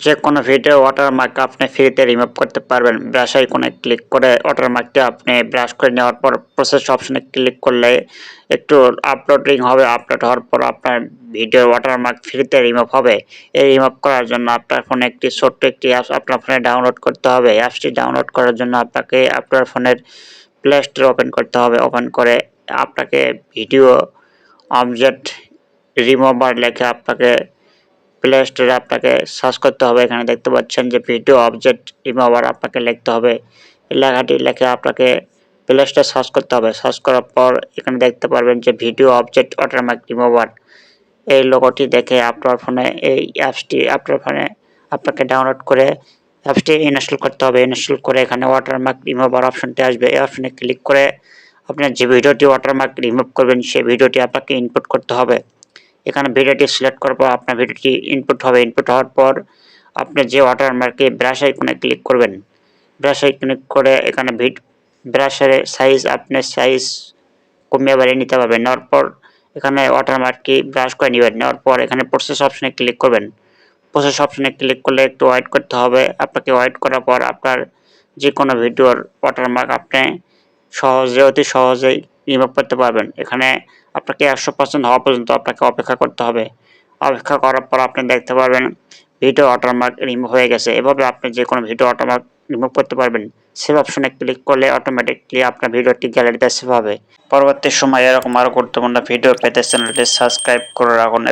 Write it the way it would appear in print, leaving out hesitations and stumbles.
যে কোনো video watermark আপনি ফ্রিতে রিমুভ করতে পারবেন। ব্রাশ আইকনে ক্লিক করে ওয়াটারমার্কটি আপনি ব্রাশ করে নেওয়ার পর প্রসেস অপশনে ক্লিক করলে একটু আপলোডিং হবে। আপলোড হওয়ার পর আপনার ভিডিও ওয়াটারমার্ক ফ্রিতে রিমুভ হবে। এই রিমুভ করার জন্য আপনার ফোনে ছোট্ট একটি অ্যাপস আপনার ফোনে ডাউনলোড করতে হবে। অ্যাপসটি ডাউনলোড করার জন্য আপনাকে আপনার ফোনের প্লে স্টোর ওপেন করতে হবে। ওপেন করে আপনাকে ভিডিও অবজেক্ট রিমুভার লিখে আপনাকে প্লে স্টোরে আপনাকে সার্চ করতে হবে। এখানে দেখতে পাচ্ছেন যে ভিডিও অবজেক্ট রিমুভার আপনাকে লিখতে হবে। এই লেখাটি লিখে আপনাকে প্লে স্টোরে সার্চ করতে হবে। সার্চ করার পর এখানে দেখতে পারবেন যে ভিডিও অবজেক্ট ওয়াটারমার্ক রিমুভার, এই লোগোটি দেখে আপনার ফোনে এই অ্যাপসটি আপনার ফোনে আপনাকে ডাউনলোড করে অ্যাপসটি ইনস্টল করতে হবে। ইনস্টল করে এখানে ওয়াটারমার্ক রিমুভার অপশনটি আসবে। এই অপশনে ক্লিক করে আপনি যে ভিডিওটি ওয়াটারমার্ক রিমুভ করবেন সেই ভিডিওটি আপনাকে ইনপুট করতে হবে। এখানে ভিডিওটি সিলেক্ট করার পর আপনার ভিডিওটি ইনপুট হবে। ইনপুট হওয়ার পর আপনি যে ওয়াটারমার্কে ব্রাশ আইকনে ক্লিক করবেন। ব্রাশ আইকনে করে এখানে ব্রাশের সাইজ আপনি সাইজ কমিয়ে বাড়িয়ে নিতে পারবেন। নেওয়ার পর এখানে ওয়াটারমার্কটি ব্রাশ করে নেবেন। নেওয়ার পর এখানে প্রসেস অপশনে ক্লিক করবেন। প্রসেস অপশনে ক্লিক করলে একটু ওয়েট করতে হবে। আপনাকে ওয়েট করার পর আপনার যে কোনো ভিডিওর ওয়াটারমার্ক আপনি অতি সহজেই রিমুভ করতে পারবেন। এখানে আপনাকে 100% হওয়া পর্যন্ত আপনাকে অপেক্ষা করতে হবে। অপেক্ষা করার পর আপনি দেখতে পারবেন ভিডিও ওয়াটারমার্ক রিমুভ হয়ে গেছে। এভাবে আপনি যে কোনো ভিডিও ওয়াটারমার্ক রিমুভ করতে পারবেন। সেভ অপশনে ক্লিক করলে অটোমেটিকলি আপনার ভিডিওটি গ্যালারিতে সেভ হবে। পরবর্তী সময়ে এরকম আরও গুরুত্বপূর্ণ ভিডিও পেতে চ্যানেলটি সাবস্ক্রাইব করে রাখুন।